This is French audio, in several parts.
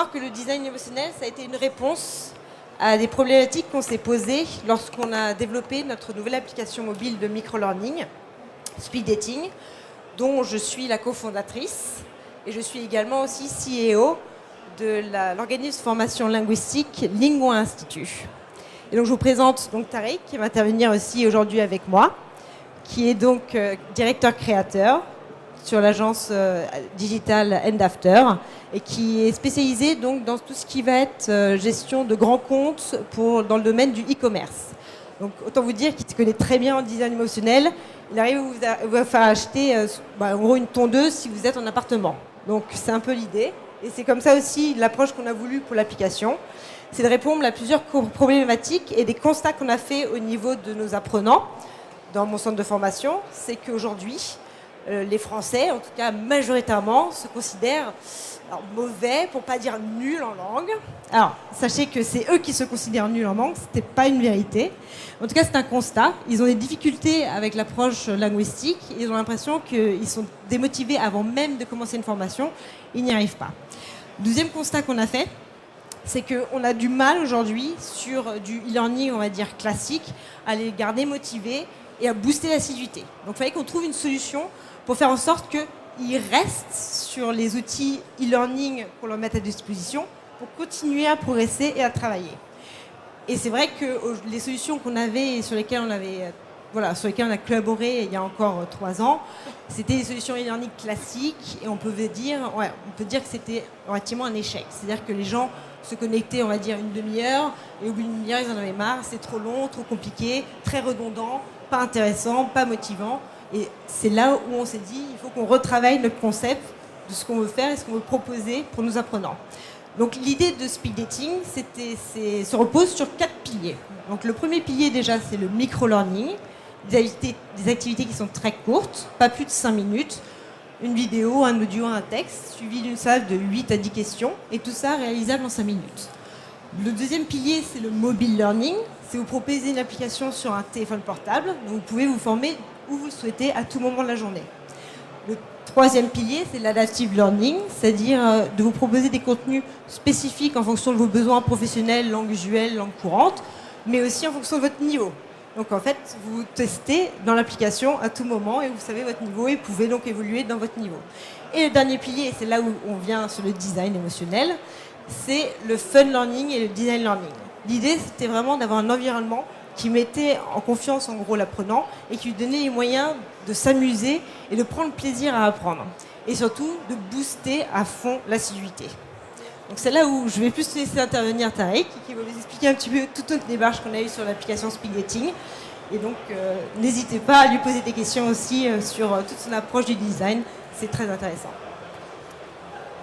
savoir que le design émotionnel, ça a été une réponse à des problématiques qu'on s'est posées lorsqu'on a développé notre nouvelle application mobile de micro-learning, Speed Dating, dont je suis la cofondatrice. Et je suis également aussi CEO de l'organisme de formation linguistique Lingua Institut. Et donc je vous présente donc Tariq, qui va intervenir aussi aujourd'hui avec moi, qui est donc directeur créateur sur l'agence digitale End After et qui est spécialisé donc dans tout ce qui va être gestion de grands comptes dans le domaine du e-commerce. Donc autant vous dire qu'il se connaît très bien en design émotionnel. Il arrive à vous faire acheter en gros une tondeuse si vous êtes en appartement. Donc c'est un peu l'idée. Et c'est comme ça aussi l'approche qu'on a voulu pour l'application. C'est de répondre à plusieurs problématiques et des constats qu'on a fait au niveau de nos apprenants dans mon centre de formation. C'est qu'aujourd'hui, les Français, en tout cas majoritairement, se considèrent mauvais, pour ne pas dire nuls en langue. Alors, sachez que c'est eux qui se considèrent nuls en langue, ce n'était pas une vérité. En tout cas, c'est un constat. Ils ont des difficultés avec l'approche linguistique. Ils ont l'impression qu'ils sont démotivés avant même de commencer une formation. Ils n'y arrivent pas. Deuxième constat qu'on a fait, c'est qu'on a du mal aujourd'hui sur du e-learning, on va dire classique, à les garder motivés et à booster l'assiduité. Donc il fallait qu'on trouve une solution pour faire en sorte qu'ils restent sur les outils e-learning qu'on leur mette à disposition pour continuer à progresser et à travailler. Et c'est vrai que les solutions qu'on avait et sur lesquelles on a collaboré il y a encore 3 ans, c'était des solutions e-learning classiques et on peut dire que c'était relativement un échec. C'est-à-dire que les gens se connectaient, on va dire, une demi-heure et au bout d'une demi-heure, ils en avaient marre, c'est trop long, trop compliqué, très redondant, pas intéressant, pas motivant. Et c'est là où on s'est dit, il faut qu'on retravaille notre concept de ce qu'on veut faire et ce qu'on veut proposer pour nos apprenants. Donc l'idée de Speed Dating, se repose sur 4 piliers. Donc le premier pilier déjà, c'est le micro-learning, des activités qui sont très courtes, pas plus de 5 minutes, une vidéo, un audio, un texte, suivi d'une salle de 8 à 10 questions, et tout ça réalisable en 5 minutes. Le deuxième pilier, c'est le mobile learning, c'est vous proposer une application sur un téléphone portable, donc vous pouvez vous former où vous le souhaitez à tout moment de la journée. Le troisième pilier, c'est l'adaptive learning, c'est-à-dire de vous proposer des contenus spécifiques en fonction de vos besoins professionnels, langue usuelle, langue courante, mais aussi en fonction de votre niveau. Donc en fait, vous testez dans l'application à tout moment et vous savez votre niveau et vous pouvez donc évoluer dans votre niveau. Et le dernier pilier, et c'est là où on vient sur le design émotionnel, c'est le fun learning et le design learning. L'idée, c'était vraiment d'avoir un environnement qui mettait en confiance en gros l'apprenant et qui lui donnait les moyens de s'amuser et de prendre plaisir à apprendre. Et surtout, de booster à fond l'assiduité. Donc c'est là où je vais plus laisser intervenir Tariq, qui va vous expliquer un petit peu toute notre démarche qu'on a eue sur l'application Speed Dating. Et donc, n'hésitez pas à lui poser des questions aussi sur toute son approche du design. C'est très intéressant.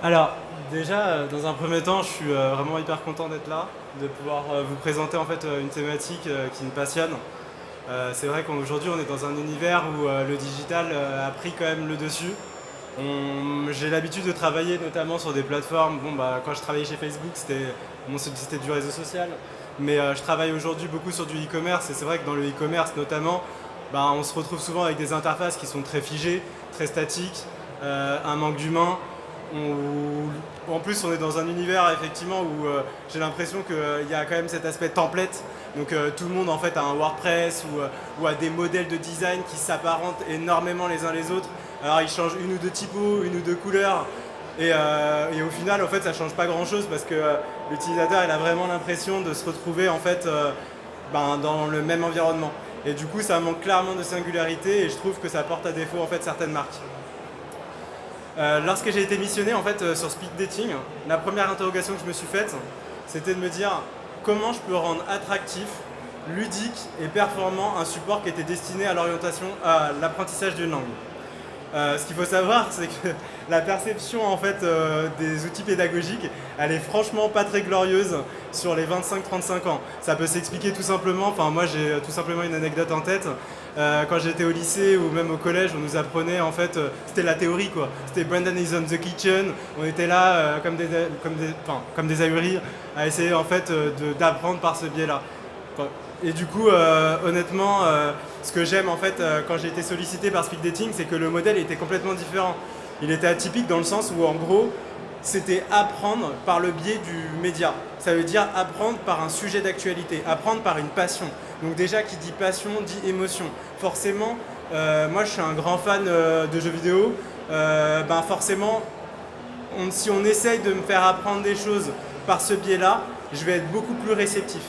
Alors, déjà, dans un premier temps, je suis vraiment hyper content d'être là, de pouvoir vous présenter en fait une thématique qui me passionne. C'est vrai qu'aujourd'hui, on est dans un univers où le digital a pris quand même le dessus. J'ai l'habitude de travailler notamment sur des plateformes. Quand je travaillais chez Facebook, c'était du réseau social. Mais je travaille aujourd'hui beaucoup sur du e-commerce. Et c'est vrai que dans le e-commerce notamment, on se retrouve souvent avec des interfaces qui sont très figées, très statiques, un manque d'humain. En plus, on est dans un univers effectivement où j'ai l'impression qu'il y a quand même cet aspect template. Donc tout le monde en fait a un WordPress ou a des modèles de design qui s'apparentent énormément les uns les autres. Alors ils changent une ou deux typos, une ou deux couleurs. Et au final, en fait, ça change pas grand-chose parce que l'utilisateur il a vraiment l'impression de se retrouver en fait dans le même environnement. Et du coup, ça manque clairement de singularité et je trouve que ça porte à défaut en fait certaines marques. Lorsque j'ai été missionné en fait sur Speed Dating, la première interrogation que je me suis faite, c'était de me dire comment je peux rendre attractif, ludique et performant un support qui était destiné à l'apprentissage d'une langue. Ce qu'il faut savoir, c'est que la perception en fait, des outils pédagogiques, elle est franchement pas très glorieuse sur les 25-35 ans. Ça peut s'expliquer tout simplement, moi j'ai tout simplement une anecdote en tête. Quand j'étais au lycée ou même au collège, on nous apprenait en fait, c'était la théorie quoi. C'était Brandon is on the kitchen. On était là comme des ahuris à essayer en fait d'apprendre par ce biais-là. Et du coup, honnêtement, ce que j'aime en fait quand j'ai été sollicité par Speed Dating, c'est que le modèle était complètement différent. Il était atypique dans le sens où en gros, c'était apprendre par le biais du média. Ça veut dire apprendre par un sujet d'actualité, apprendre par une passion. Donc déjà, qui dit passion, dit émotion. Forcément, moi je suis un grand fan de jeux vidéo, forcément, si on essaye de me faire apprendre des choses par ce biais-là, je vais être beaucoup plus réceptif.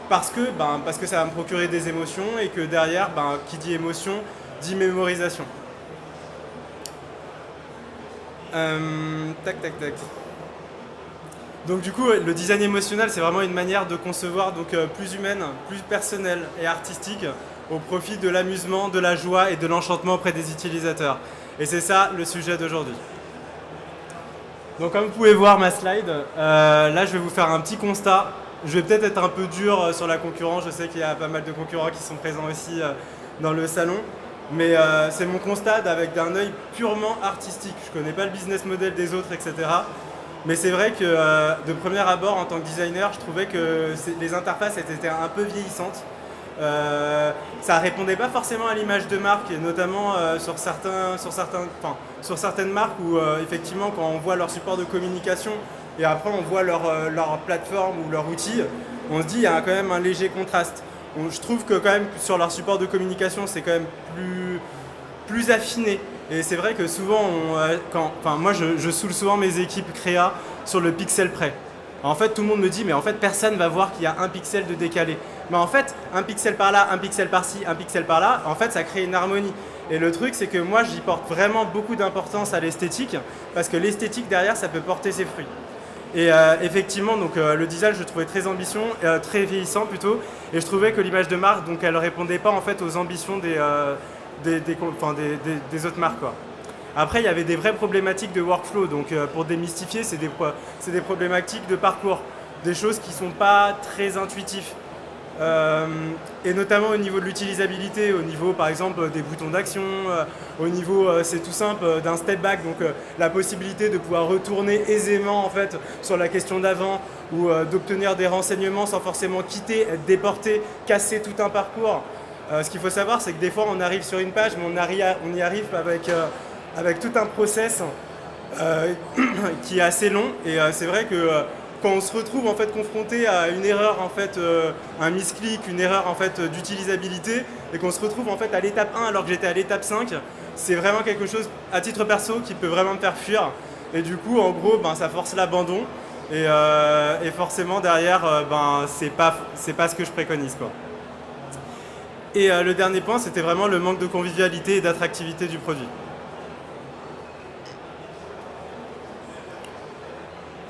Parce que ça va me procurer des émotions et que derrière, qui dit émotion, dit mémorisation. Tac. Donc du coup, le design émotionnel, c'est vraiment une manière de concevoir plus humaine, plus personnelle et artistique au profit de l'amusement, de la joie et de l'enchantement auprès des utilisateurs. Et c'est ça le sujet d'aujourd'hui. Donc comme vous pouvez voir ma slide, là je vais vous faire un petit constat. Je vais peut-être être un peu dur sur la concurrence, je sais qu'il y a pas mal de concurrents qui sont présents aussi dans le salon. Mais c'est mon constat avec d'un œil purement artistique. Je ne connais pas le business model des autres, etc. Mais c'est vrai que de premier abord, en tant que designer, je trouvais que les interfaces étaient un peu vieillissantes. Ça répondait pas forcément à l'image de marque, et notamment sur certaines marques où effectivement quand on voit leur support de communication et après on voit leur plateforme ou leur outil, on se dit il y a quand même un léger contraste. Je trouve que quand même sur leur support de communication c'est quand même plus affiné. Et c'est vrai que souvent, moi je saoule souvent mes équipes créa sur le pixel près. En fait, tout le monde me dit, mais en fait, personne va voir qu'il y a un pixel de décalé. Mais en fait, un pixel par là, un pixel par-ci, un pixel par-là, en fait, ça crée une harmonie. Et le truc, c'est que moi, j'y porte vraiment beaucoup d'importance à l'esthétique, parce que l'esthétique, derrière, ça peut porter ses fruits. Et effectivement, donc, le design, je le trouvais très très vieillissant plutôt, et je trouvais que l'image de marque, donc, elle ne répondait pas en fait aux ambitions des autres marques, quoi. Après, il y avait des vraies problématiques de workflow. Donc, pour démystifier, c'est des problématiques de parcours, des choses qui ne sont pas très intuitives. Et notamment au niveau de l'utilisabilité, au niveau, par exemple, des boutons d'action, au niveau, c'est tout simple, d'un step back. Donc, la possibilité de pouvoir retourner aisément, en fait, sur la question d'avant ou d'obtenir des renseignements sans forcément quitter, être déporté, casser tout un parcours. Ce qu'il faut savoir, c'est que des fois, on arrive sur une page, mais on y arrive avec tout un process qui est assez long. Et c'est vrai que quand on se retrouve en fait confronté à une erreur, en fait, un misclick, une erreur en fait, d'utilisabilité, et qu'on se retrouve en fait à l'étape 1 alors que j'étais à l'étape 5, c'est vraiment quelque chose, à titre perso, qui peut vraiment me faire fuir. Et du coup, en gros, ça force l'abandon. Et forcément, derrière, c'est pas ce que je préconise, quoi. Et le dernier point, c'était vraiment le manque de convivialité et d'attractivité du produit.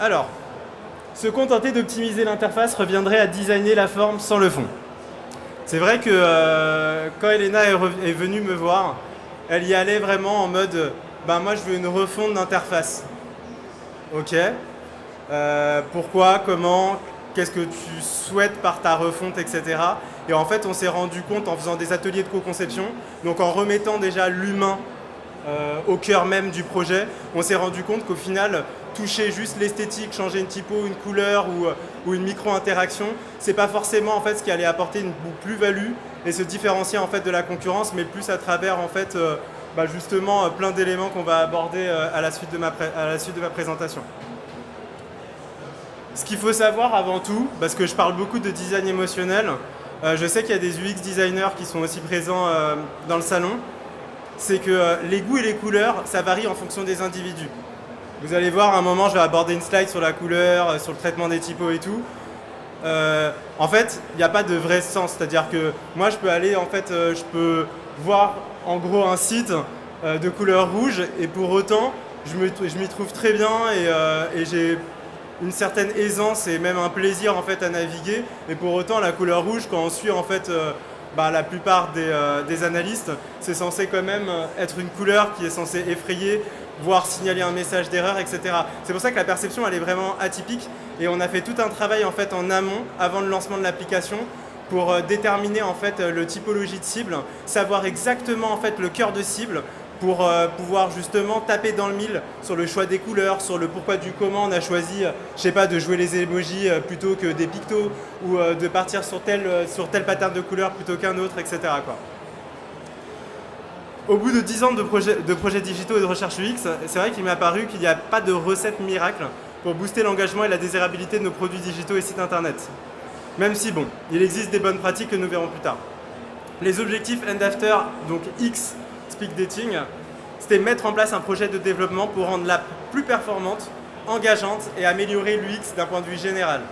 Alors, se contenter d'optimiser l'interface reviendrait à designer la forme sans le fond. C'est vrai que quand Elena est venue me voir, elle y allait vraiment en mode moi je veux une refonte d'interface. Ok. Pourquoi, comment, qu'est-ce que tu souhaites par ta refonte, etc. Et en fait, on s'est rendu compte en faisant des ateliers de co-conception, donc en remettant déjà l'humain au cœur même du projet, on s'est rendu compte qu'au final, toucher juste l'esthétique, changer une typo, une couleur ou une micro-interaction, c'est pas forcément en fait ce qui allait apporter une plus-value et se différencier en fait de la concurrence, mais plus à travers en fait justement plein d'éléments qu'on va aborder à la suite de ma présentation. Ce qu'il faut savoir avant tout, parce que je parle beaucoup de design émotionnel, je sais qu'il y a des UX designers qui sont aussi présents dans le salon, c'est que les goûts et les couleurs, ça varie en fonction des individus. Vous allez voir, à un moment, je vais aborder une slide sur la couleur, sur le traitement des typos et tout. En fait, il n'y a pas de vrai sens. C'est-à-dire que moi, je peux aller, en fait, je peux voir en gros un site de couleur rouge et pour autant, je m'y trouve très bien et j'ai une certaine aisance et même un plaisir en fait à naviguer. Et pour autant, la couleur rouge, quand on suit en fait la plupart des analystes, c'est censé quand même être une couleur qui est censée effrayer, voire signaler un message d'erreur, etc. C'est pour ça que la perception, elle est vraiment atypique. Et on a fait tout un travail en fait en amont, avant le lancement de l'application, pour déterminer en fait le typologie de cible, savoir exactement en fait le cœur de cible, pour pouvoir justement taper dans le mille sur le choix des couleurs, sur le pourquoi du comment on a choisi, je sais pas, de jouer les emojis plutôt que des pictos, ou de partir sur tel pattern de couleur plutôt qu'un autre, etc., quoi. Au bout de 10 ans de projets digitaux et de recherche UX, c'est vrai qu'il m'est apparu qu'il n'y a pas de recette miracle pour booster l'engagement et la désirabilité de nos produits digitaux et sites internet. Même si, bon, il existe des bonnes pratiques que nous verrons plus tard. Les objectifs End After, donc X, Speed Dating, c'était mettre en place un projet de développement pour rendre l'app plus performante, engageante et améliorer l'UX d'un point de vue général.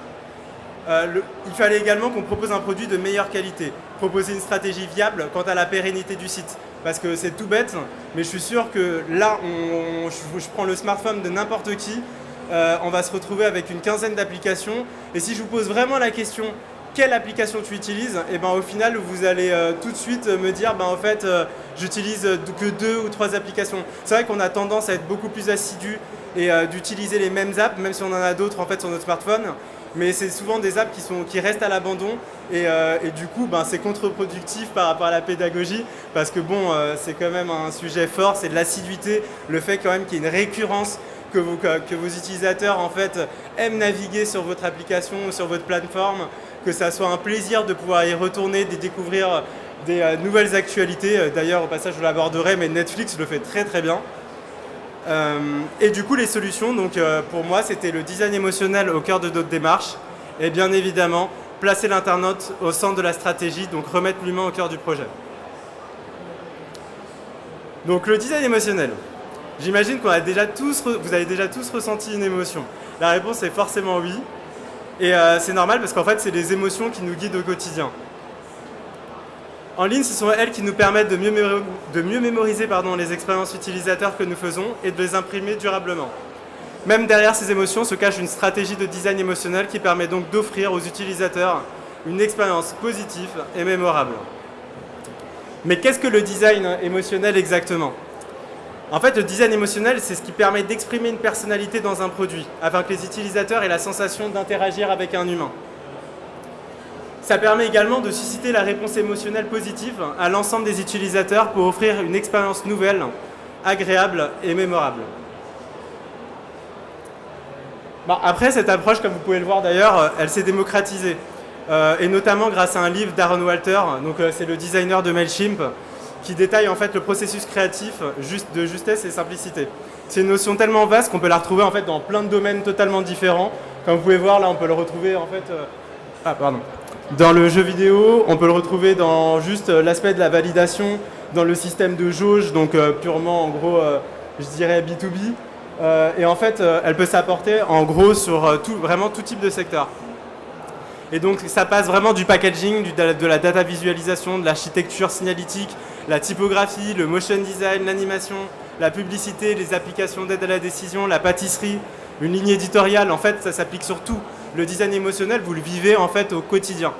Il fallait également qu'on propose un produit de meilleure qualité, proposer une stratégie viable quant à la pérennité du site. Parce que c'est tout bête, mais je suis sûr que là, je prends le smartphone de n'importe qui, on va se retrouver avec une quinzaine d'applications. Et si je vous pose vraiment la question, quelle application tu utilises, et ben au final, vous allez tout de suite me dire, en fait, j'utilise que 2 ou 3 applications. C'est vrai qu'on a tendance à être beaucoup plus assidu et d'utiliser les mêmes apps, même si on en a d'autres en fait sur notre smartphone. Mais c'est souvent des apps qui restent à l'abandon et du coup c'est contre-productif par rapport à la pédagogie parce que c'est quand même un sujet fort, c'est de l'assiduité, le fait quand même qu'il y ait une récurrence, que vos utilisateurs en fait aiment naviguer sur votre application ou sur votre plateforme, que ça soit un plaisir de pouvoir y retourner, de découvrir des nouvelles actualités. D'ailleurs au passage je l'aborderai, mais Netflix le fait très très bien. Et du coup les solutions, donc pour moi c'était le design émotionnel au cœur de notre démarche et bien évidemment placer l'internaute au centre de la stratégie, donc remettre l'humain au cœur du projet. Donc le design émotionnel, j'imagine vous avez déjà tous ressenti une émotion. La réponse est forcément oui et c'est normal parce qu'en fait c'est les émotions qui nous guident au quotidien. En ligne, ce sont elles qui nous permettent de mieux mémoriser les expériences utilisateurs que nous faisons et de les imprimer durablement. Même derrière ces émotions se cache une stratégie de design émotionnel qui permet donc d'offrir aux utilisateurs une expérience positive et mémorable. Mais qu'est-ce que le design émotionnel exactement ? En fait, le design émotionnel, c'est ce qui permet d'exprimer une personnalité dans un produit, afin que les utilisateurs aient la sensation d'interagir avec un humain. Ça permet également de susciter la réponse émotionnelle positive à l'ensemble des utilisateurs pour offrir une expérience nouvelle, agréable et mémorable. Après, cette approche, comme vous pouvez le voir d'ailleurs, elle s'est démocratisée. Et notamment grâce à un livre d'Aaron Walter, c'est le designer de Mailchimp, qui détaille en fait le processus créatif de justesse et simplicité. C'est une notion tellement vaste qu'on peut la retrouver en fait dans plein de domaines totalement différents. Comme vous pouvez voir, là, on peut le retrouver en fait... Dans le jeu vidéo, on peut le retrouver dans juste l'aspect de la validation, dans le système de jauge, donc purement en gros, je dirais B2B. Et en fait, elle peut s'apporter en gros sur vraiment tout type de secteur. Et donc ça passe vraiment du packaging, de la data visualisation, de l'architecture signalétique, la typographie, le motion design, l'animation, la publicité, les applications d'aide à la décision, la pâtisserie, une ligne éditoriale. En fait, ça s'applique sur tout. Le design émotionnel, vous le vivez en fait au quotidien.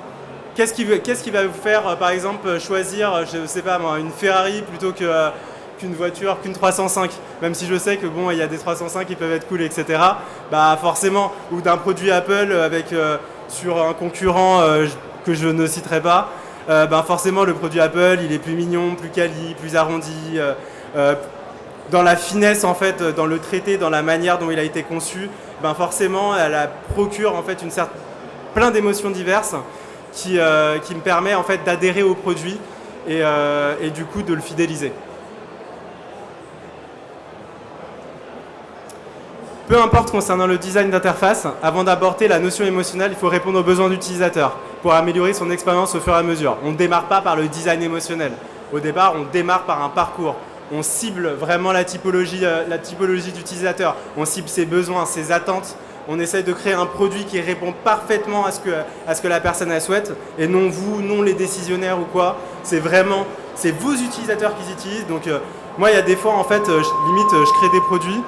Qu'est-ce qui va vous faire, par exemple, choisir, je sais pas moi, une Ferrari plutôt qu'une voiture, qu'une 305, même si je sais que il y a des 305 qui peuvent être cool, etc. Forcément, ou d'un produit Apple sur un concurrent que je ne citerai pas, forcément le produit Apple, il est plus mignon, plus quali, plus arrondi. Dans la finesse en fait, dans le traité, dans la manière dont il a été conçu, forcément elle procure en fait plein d'émotions diverses qui me permet en fait d'adhérer au produit et du coup de le fidéliser. Peu importe concernant le design d'interface, avant d'aborder la notion émotionnelle, il faut répondre aux besoins d'utilisateur pour améliorer son expérience au fur et à mesure. On ne démarre pas par le design émotionnel. Au départ, on démarre par un parcours. On cible vraiment la typologie d'utilisateur. On cible ses besoins, ses attentes. On essaye de créer un produit qui répond parfaitement à ce que la personne elle souhaite et non vous, non les décisionnaires ou quoi. C'est vos utilisateurs qui utilisent. Donc moi, il y a des fois, en fait, je crée des produits.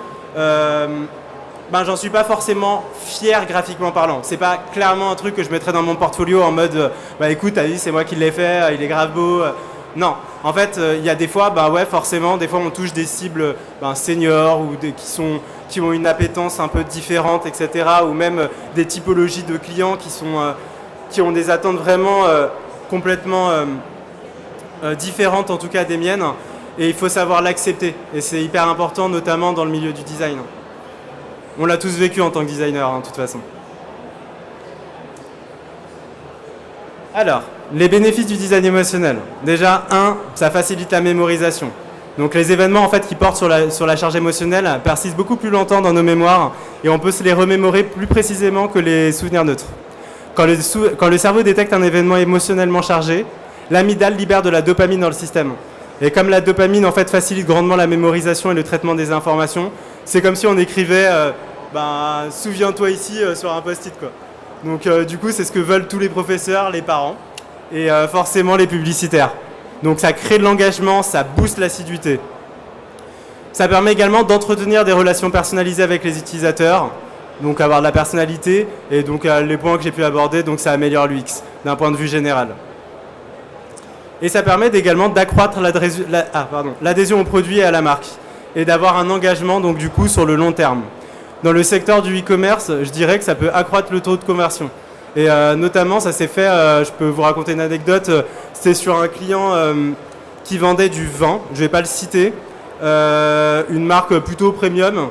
J'en suis pas forcément fier graphiquement parlant. C'est pas clairement un truc que je mettrais dans mon portfolio en mode écoute, t'as vu, c'est moi qui l'ai fait, il est grave beau. Non, en fait, il y a des fois, forcément, des fois on touche des cibles seniors ou qui ont une appétence un peu différente, etc. Ou même des typologies de clients qui ont des attentes vraiment complètement différentes, en tout cas des miennes. Et il faut savoir l'accepter. Et c'est hyper important, notamment dans le milieu du design. On l'a tous vécu en tant que designer, de toute façon. Alors, les bénéfices du design émotionnel. Déjà, 1, ça facilite la mémorisation. Donc les événements en fait, qui portent sur la charge émotionnelle persistent beaucoup plus longtemps dans nos mémoires et on peut se les remémorer plus précisément que les souvenirs neutres. Quand le cerveau détecte un événement émotionnellement chargé, l'amygdale libère de la dopamine dans le système. Et comme la dopamine en fait, facilite grandement la mémorisation et le traitement des informations, c'est comme si on écrivait souviens-toi ici sur un post-it, quoi. Donc du coup c'est ce que veulent tous les professeurs, les parents et forcément les publicitaires. Donc ça crée de l'engagement, ça booste l'assiduité. Ça permet également d'entretenir des relations personnalisées avec les utilisateurs, donc avoir de la personnalité, et donc les points que j'ai pu aborder, donc ça améliore l'UX d'un point de vue général. Et ça permet également d'accroître l'adhésion au produit et à la marque, et d'avoir un engagement donc du coup sur le long terme. Dans le secteur du e-commerce, je dirais que ça peut accroître le taux de conversion. Et notamment, ça s'est fait, je peux vous raconter une anecdote, c'était sur un client qui vendait du vin, je ne vais pas le citer, une marque plutôt premium.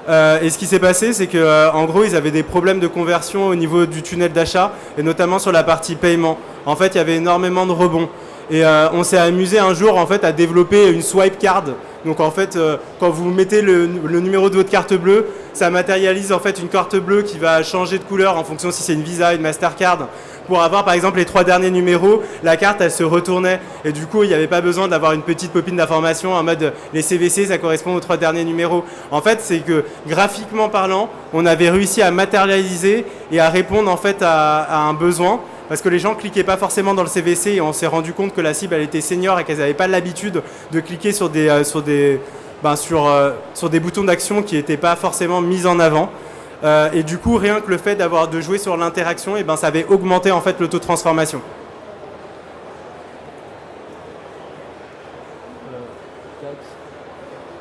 Et ce qui s'est passé, c'est qu'en gros, ils avaient des problèmes de conversion au niveau du tunnel d'achat, et notamment sur la partie paiement. En fait, il y avait énormément de rebonds. Et on s'est amusé un jour en fait, à développer une swipe card. Donc en fait, quand vous mettez le numéro de votre carte bleue, ça matérialise en fait une carte bleue qui va changer de couleur en fonction si c'est une Visa, une Mastercard. Pour avoir par exemple les 3 derniers numéros, la carte elle se retournait. Et du coup, il n'y avait pas besoin d'avoir une petite popine d'information en mode les CVC, ça correspond aux 3 derniers numéros. En fait, c'est que graphiquement parlant, on avait réussi à matérialiser et à répondre en fait à un besoin. Parce que les gens ne cliquaient pas forcément dans le CVC et on s'est rendu compte que la cible elle était senior et qu'elles n'avaient pas l'habitude de cliquer sur des boutons d'action qui n'étaient pas forcément mis en avant. Et du coup, rien que le fait de jouer sur l'interaction, ça avait augmenté en fait le taux de transformation.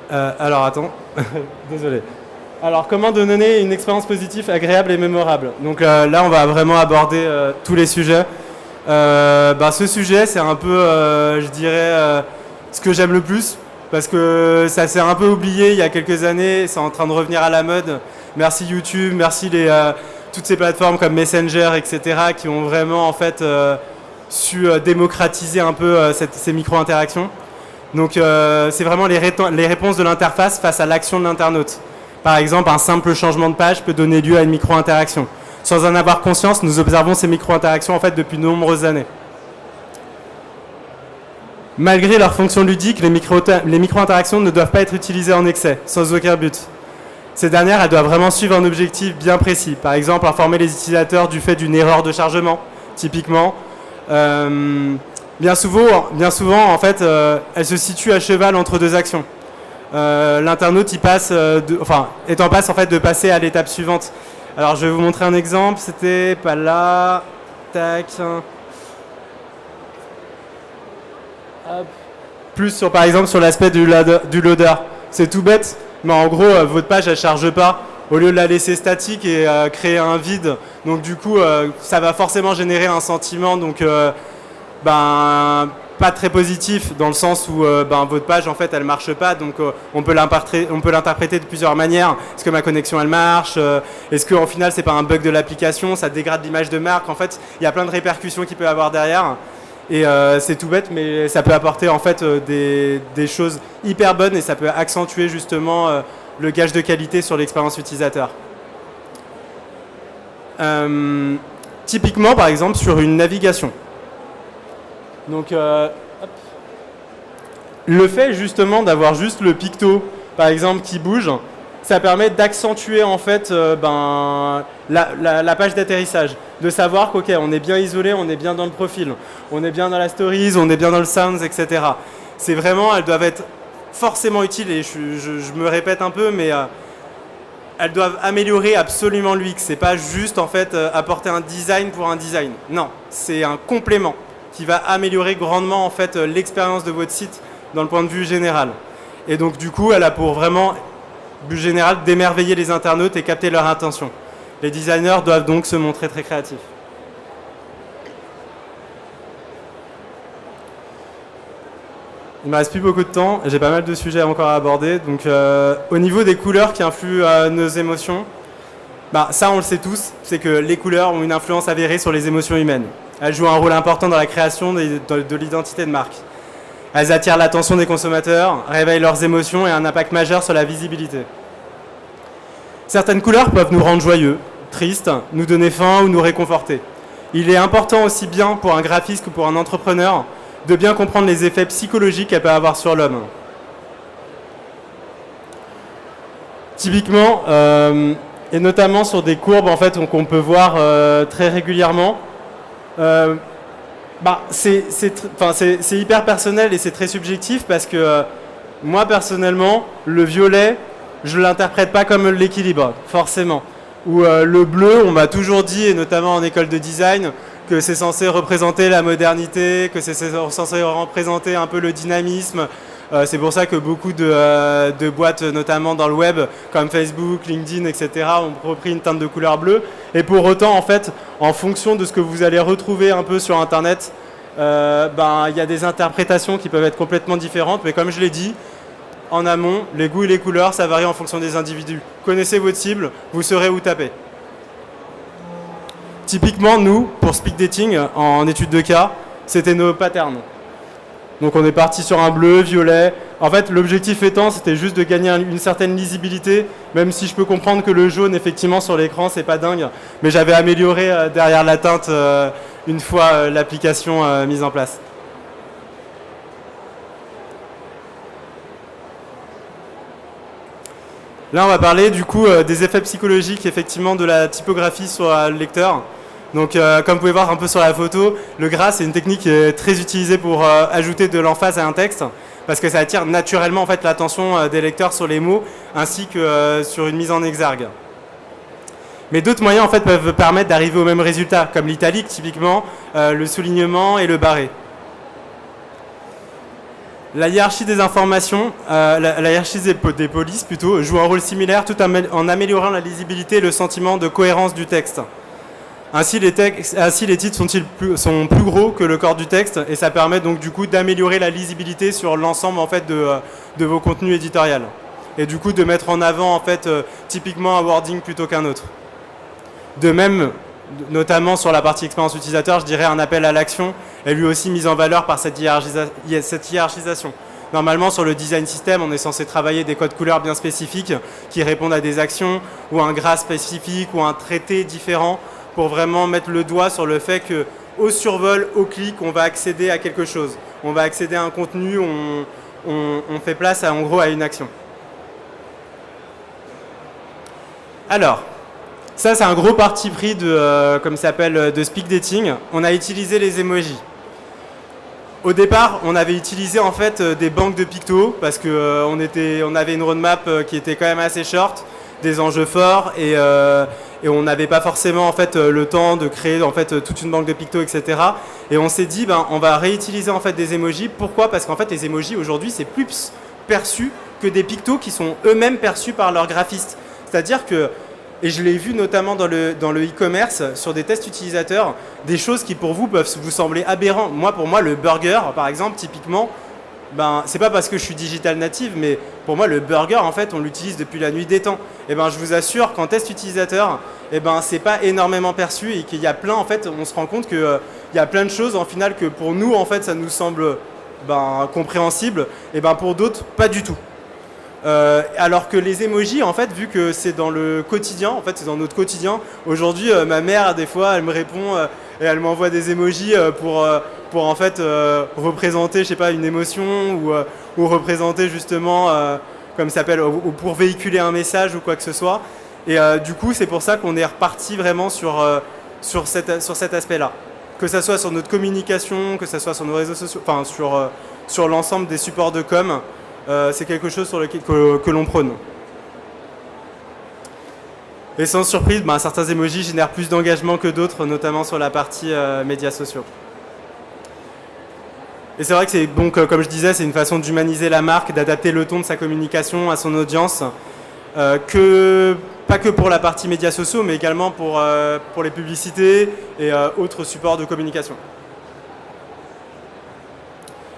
Alors attends, désolé. Alors, comment donner une expérience positive, agréable et mémorable? Donc là, on va vraiment aborder tous les sujets. Ce sujet, c'est un peu, je dirais, ce que j'aime le plus, parce que ça s'est un peu oublié il y a quelques années, c'est en train de revenir à la mode. Merci YouTube, merci toutes ces plateformes comme Messenger, etc., qui ont vraiment en fait su démocratiser un peu ces micro-interactions. Donc, c'est vraiment les réponses de l'interface face à l'action de l'internaute. Par exemple, un simple changement de page peut donner lieu à une micro-interaction. Sans en avoir conscience, nous observons ces micro-interactions en fait, depuis de nombreuses années. Malgré leur fonction ludique, les micro-interactions ne doivent pas être utilisées en excès, sans aucun but. Ces dernières, elles doivent vraiment suivre un objectif bien précis. Par exemple, informer les utilisateurs du fait d'une erreur de chargement, typiquement. Bien souvent, en fait, elles se situent à cheval entre 2 actions. L'internaute est en passe en fait de passer à l'étape suivante. Alors je vais vous montrer un exemple, c'était pas là, tac. Hop. Plus sur par exemple sur l'aspect du loader. C'est tout bête, mais en gros votre page elle charge pas. Au lieu de la laisser statique et créer un vide, donc du coup ça va forcément générer un sentiment pas très positif dans le sens où votre page en fait elle marche pas, donc on peut l'interpréter de plusieurs manières. Est-ce que ma connexion elle marche, est-ce qu'en final c'est pas un bug de l'application, ça dégrade l'image de marque. En fait il y a plein de répercussions qu'il peut y avoir derrière et c'est tout bête, mais ça peut apporter en fait des choses hyper bonnes et ça peut accentuer justement le gage de qualité sur l'expérience utilisateur. Typiquement par exemple sur une navigation. Donc, le fait justement d'avoir juste le picto, par exemple, qui bouge, ça permet d'accentuer en fait la page d'atterrissage, de savoir qu'ok, on est bien isolé, on est bien dans le profil, on est bien dans la stories, on est bien dans le sounds, etc. C'est vraiment, elles doivent être forcément utiles et je me répète un peu, mais elles doivent améliorer absolument l'UX. C'est pas juste en fait apporter un design pour un design. Non, c'est un complément qui va améliorer grandement en fait l'expérience de votre site dans le point de vue général. Et donc du coup, elle a pour vraiment but général d'émerveiller les internautes et capter leur attention. Les designers doivent donc se montrer très créatifs. Il me reste plus beaucoup de temps, j'ai pas mal de sujets encore à aborder. Donc au niveau des couleurs qui influent nos émotions, ça on le sait tous, c'est que les couleurs ont une influence avérée sur les émotions humaines. Elles jouent un rôle important dans la création de l'identité de marque. Elles attirent l'attention des consommateurs, réveillent leurs émotions et ont un impact majeur sur la visibilité. Certaines couleurs peuvent nous rendre joyeux, tristes, nous donner faim ou nous réconforter. Il est important aussi bien pour un graphiste que pour un entrepreneur de bien comprendre les effets psychologiques qu'elle peut avoir sur l'homme. Typiquement, et notamment sur des courbes en fait, qu'on peut voir très régulièrement, c'est hyper personnel et c'est très subjectif parce que moi personnellement, le violet, je ne l'interprète pas comme l'équilibre, forcément. Ou le bleu, on m'a toujours dit, et notamment en école de design, que c'est censé représenter la modernité, que c'est censé représenter un peu le dynamisme. C'est pour ça que beaucoup de boîtes, notamment dans le web, comme Facebook, LinkedIn, etc., ont repris une teinte de couleur bleue. Et pour autant, en fait, en fonction de ce que vous allez retrouver un peu sur Internet, y a des interprétations qui peuvent être complètement différentes. Mais comme je l'ai dit, en amont, les goûts et les couleurs, ça varie en fonction des individus. Connaissez votre cible, vous saurez où taper. Typiquement, nous, pour Speed Dating, en étude de cas, c'était nos patterns. Donc on est parti sur un bleu, violet. En fait, l'objectif étant, c'était juste de gagner une certaine lisibilité, même si je peux comprendre que le jaune, effectivement, sur l'écran, c'est pas dingue. Mais j'avais amélioré derrière la teinte une fois l'application mise en place. Là, on va parler du coup des effets psychologiques effectivement de la typographie sur le lecteur. Donc, comme vous pouvez voir un peu sur la photo, le gras, c'est une technique qui est très utilisée pour ajouter de l'emphase à un texte, parce que ça attire naturellement en fait l'attention des lecteurs sur les mots, ainsi que sur une mise en exergue. Mais d'autres moyens en fait peuvent permettre d'arriver au même résultat, comme l'italique typiquement, le soulignement et le barré. La hiérarchie des informations, la hiérarchie des polices plutôt, joue un rôle similaire tout en améliorant la lisibilité et le sentiment de cohérence du texte. Ainsi, les titres sont plus gros que le corps du texte et ça permet donc du coup d'améliorer la lisibilité sur l'ensemble en fait de vos contenus éditoriaux. Et du coup de mettre en avant en fait typiquement un wording plutôt qu'un autre. De même, notamment sur la partie expérience utilisateur, je dirais un appel à l'action est lui aussi mis en valeur par cette hiérarchisation. Normalement, sur le design system, on est censé travailler des codes couleurs bien spécifiques qui répondent à des actions ou un gras spécifique ou un traité différent pour vraiment mettre le doigt sur le fait qu'au survol, au clic, on va accéder à quelque chose. On va accéder à un contenu, on fait place en gros à une action. Alors, ça c'est un gros parti pris comme ça s'appelle, de Speed Dating. On a utilisé les emojis. Au départ, on avait utilisé en fait des banques de pictos parce que on avait une roadmap qui était quand même assez short, des enjeux forts et on n'avait pas forcément en fait le temps de créer en fait toute une banque de pictos, etc. Et on s'est dit on va réutiliser en fait des emojis. Pourquoi ? Parce qu'en fait les emojis aujourd'hui c'est plus perçu que des pictos qui sont eux-mêmes perçus par leurs graphistes. C'est-à-dire que et je l'ai vu notamment dans le e-commerce, sur des tests utilisateurs, des choses qui pour vous peuvent vous sembler aberrantes. Pour moi, le burger, par exemple, typiquement, c'est pas parce que je suis digital native, mais pour moi, le burger, en fait, on l'utilise depuis la nuit des temps. Et je vous assure qu'en test utilisateur, c'est pas énormément perçu et qu'il y a plein, en fait, on se rend compte qu'il y a plein de choses, en final, que pour nous, en fait, ça nous semble compréhensible, et pour d'autres, pas du tout. Alors que les emojis, en fait, vu que c'est dans le quotidien, en fait, c'est dans notre quotidien. Aujourd'hui, ma mère, des fois, elle me répond et elle m'envoie des emojis pour en fait représenter, je sais pas, une émotion ou représenter justement, comme ça s'appelle, ou pour véhiculer un message ou quoi que ce soit. Et du coup, c'est pour ça qu'on est reparti vraiment sur cet aspect-là. Que ça soit sur notre communication, que ça soit sur nos réseaux sociaux, enfin sur l'ensemble des supports de com. C'est quelque chose sur lequel que l'on prône. Et sans surprise, certains emojis génèrent plus d'engagement que d'autres, notamment sur la partie médias sociaux. Et c'est vrai que c'est comme je disais, c'est une façon d'humaniser la marque, d'adapter le ton de sa communication à son audience, pas que pour la partie médias sociaux, mais également pour les publicités et autres supports de communication.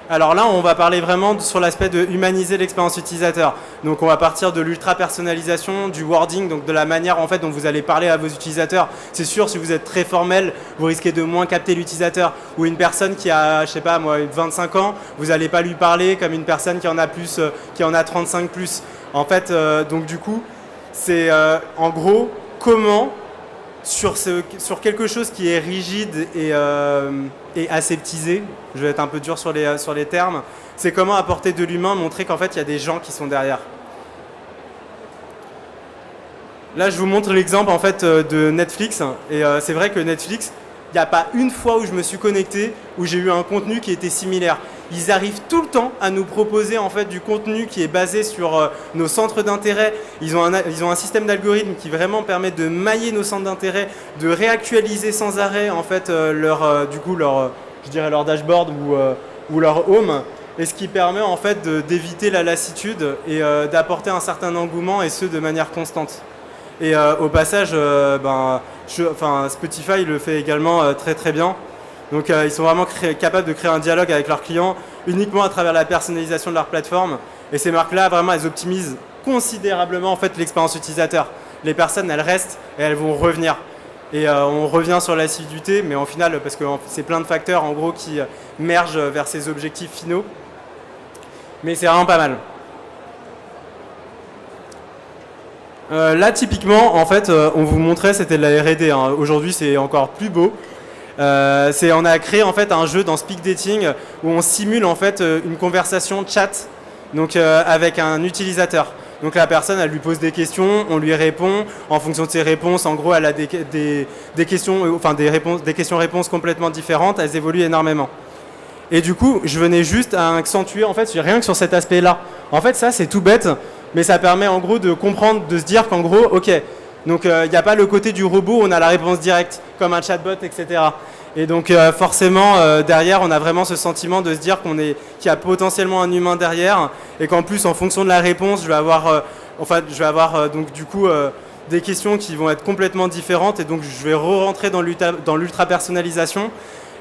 Alors là, on va parler vraiment sur l'aspect de humaniser l'expérience utilisateur. Donc on va partir de l'ultra-personnalisation, du wording, donc de la manière en fait dont vous allez parler à vos utilisateurs. C'est sûr, si vous êtes très formel, vous risquez de moins capter l'utilisateur. Ou une personne qui a, je sais pas moi, 25 ans, vous n'allez pas lui parler comme une personne qui en a plus, qui en a 35 plus. En fait, donc du coup, c'est en gros comment sur quelque chose qui est rigide et aseptisé, je vais être un peu dur sur les termes, c'est comment apporter de l'humain, montrer qu'en fait il y a des gens qui sont derrière. Là je vous montre l'exemple en fait de Netflix, et c'est vrai que Netflix, il n'y a pas une fois où je me suis connecté où j'ai eu un contenu qui était similaire. Ils arrivent tout le temps à nous proposer en fait du contenu qui est basé sur nos centres d'intérêt. Ils ont un système d'algorithmes qui vraiment permet de mailler nos centres d'intérêt, de réactualiser sans arrêt en fait leur dashboard ou leur home, et ce qui permet en fait d'éviter la lassitude et d'apporter un certain engouement, et ce de manière constante. Et au passage, Spotify le fait également très très bien. Donc ils sont vraiment capables de créer un dialogue avec leurs clients uniquement à travers la personnalisation de leur plateforme. Et ces marques-là, vraiment, elles optimisent considérablement en fait l'expérience utilisateur. Les personnes, elles restent et elles vont revenir. Et on revient sur l'assiduité, mais en final, parce que c'est plein de facteurs en gros qui mergent vers ces objectifs finaux. Mais c'est vraiment pas mal. Là, typiquement, en fait, on vous montrait, c'était de la R&D. Hein. Aujourd'hui, c'est encore plus beau. On a créé en fait un jeu dans Speak Dating où on simule en fait une conversation chat, donc avec un utilisateur. Donc la personne, elle lui pose des questions, on lui répond. En fonction de ses réponses, en gros, elle a des questions, enfin des questions-réponses complètement différentes. Elles évoluent énormément. Et du coup, je venais juste à accentuer en fait rien que sur cet aspect-là. En fait, ça c'est tout bête, mais ça permet en gros de comprendre, de se dire qu'en gros, ok. Donc il n'y a pas le côté du robot où on a la réponse directe, comme un chatbot, etc. Et donc forcément, derrière, on a vraiment ce sentiment de se dire qu'il y a potentiellement un humain derrière, et qu'en plus, en fonction de la réponse, je vais avoir donc du coup des questions qui vont être complètement différentes, et donc je vais re-rentrer dans l'ultra-personnalisation,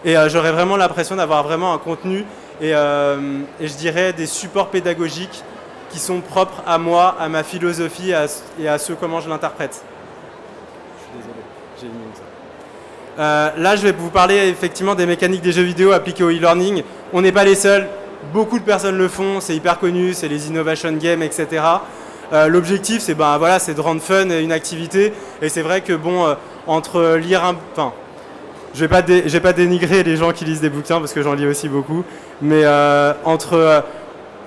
et j'aurai vraiment l'impression d'avoir vraiment un contenu et je dirais des supports pédagogiques qui sont propres à moi, à ma philosophie et à ce comment je l'interprète. J'ai une minute. Là, je vais vous parler effectivement des mécaniques des jeux vidéo appliquées au e-learning. On n'est pas les seuls, beaucoup de personnes le font, c'est hyper connu, c'est les innovation games, etc. L'objectif, c'est de rendre fun une activité, et c'est vrai que entre lire je vais pas dénigrer les gens qui lisent des bouquins parce que j'en lis aussi beaucoup, mais entre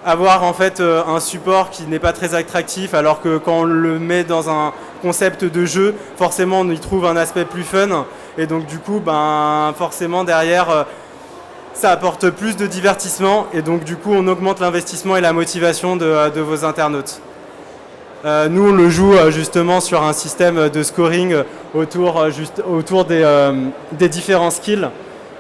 avoir en fait un support qui n'est pas très attractif, alors que quand on le met dans un concept de jeu, forcément on y trouve un aspect plus fun, et donc du coup forcément derrière ça apporte plus de divertissement, et donc du coup on augmente l'investissement et la motivation de vos internautes. Nous on le joue justement sur un système de scoring autour des différents skills.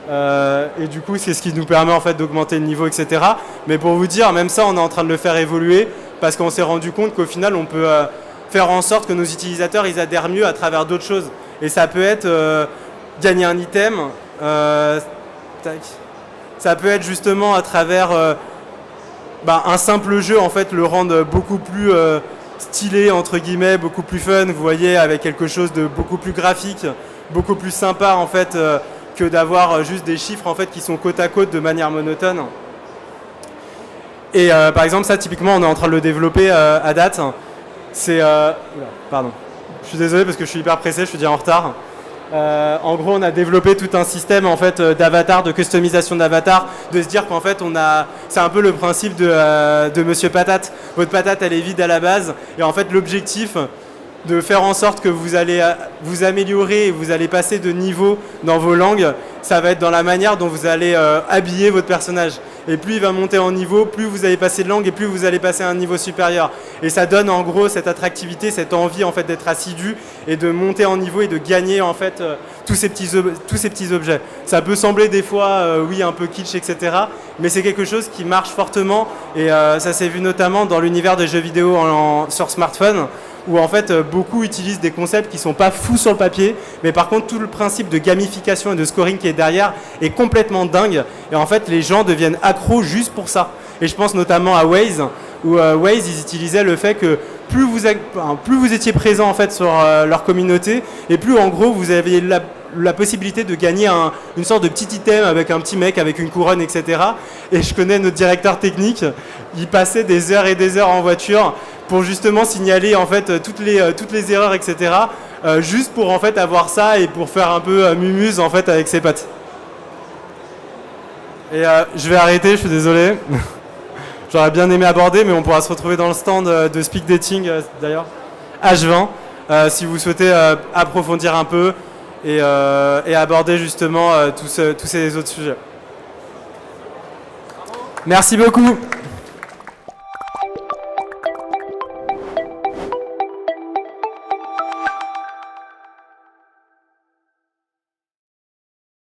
Et du coup c'est ce qui nous permet en fait d'augmenter le niveau, etc. Mais pour vous dire, même ça on est en train de le faire évoluer, parce qu'on s'est rendu compte qu'au final on peut faire en sorte que nos utilisateurs ils adhèrent mieux à travers d'autres choses, et ça peut être gagner un item, ça peut être justement à travers un simple jeu en fait le rendre beaucoup plus stylé entre guillemets, beaucoup plus fun, vous voyez, avec quelque chose de beaucoup plus graphique, beaucoup plus sympa en fait que d'avoir juste des chiffres en fait qui sont côte à côte de manière monotone. Et par exemple ça typiquement on est en train de le développer à date. C'est pardon, je suis désolé parce que je suis hyper pressé, je suis déjà en retard. En gros on a développé tout un système en fait d'avatar, de customisation d'avatar, de se dire qu'en fait c'est un peu le principe de Monsieur Patate. Votre patate elle est vide à la base, et en fait l'objectif de faire en sorte que vous allez vous améliorer et vous allez passer de niveau dans vos langues, ça va être dans la manière dont vous allez habiller votre personnage. Et plus il va monter en niveau, plus vous allez passer de langue, et plus vous allez passer à un niveau supérieur. Et ça donne en gros cette attractivité, cette envie en fait d'être assidu et de monter en niveau et de gagner en fait tous ces petits objets. Ça peut sembler des fois oui un peu kitsch, etc. Mais c'est quelque chose qui marche fortement, et ça s'est vu notamment dans l'univers des jeux vidéo sur smartphone, où en fait beaucoup utilisent des concepts qui sont pas fous sur le papier, mais par contre tout le principe de gamification et de scoring qui est derrière est complètement dingue, et en fait les gens deviennent accros juste pour ça. Et je pense notamment à Waze, où Waze ils utilisaient le fait que plus vous étiez présent en fait sur leur communauté, et plus en gros vous aviez la possibilité de gagner une sorte de petit item avec un petit mec avec une couronne, etc. Et je connais notre directeur technique, il passait des heures et des heures en voiture pour justement signaler en fait toutes les erreurs, etc. Juste pour en fait avoir ça et pour faire un peu mumuse en fait avec ses potes. Et je vais arrêter, je suis désolé. J'aurais bien aimé aborder, mais on pourra se retrouver dans le stand de Speak Dating d'ailleurs, H20, si vous souhaitez approfondir un peu et aborder justement tous ces autres sujets. Merci beaucoup.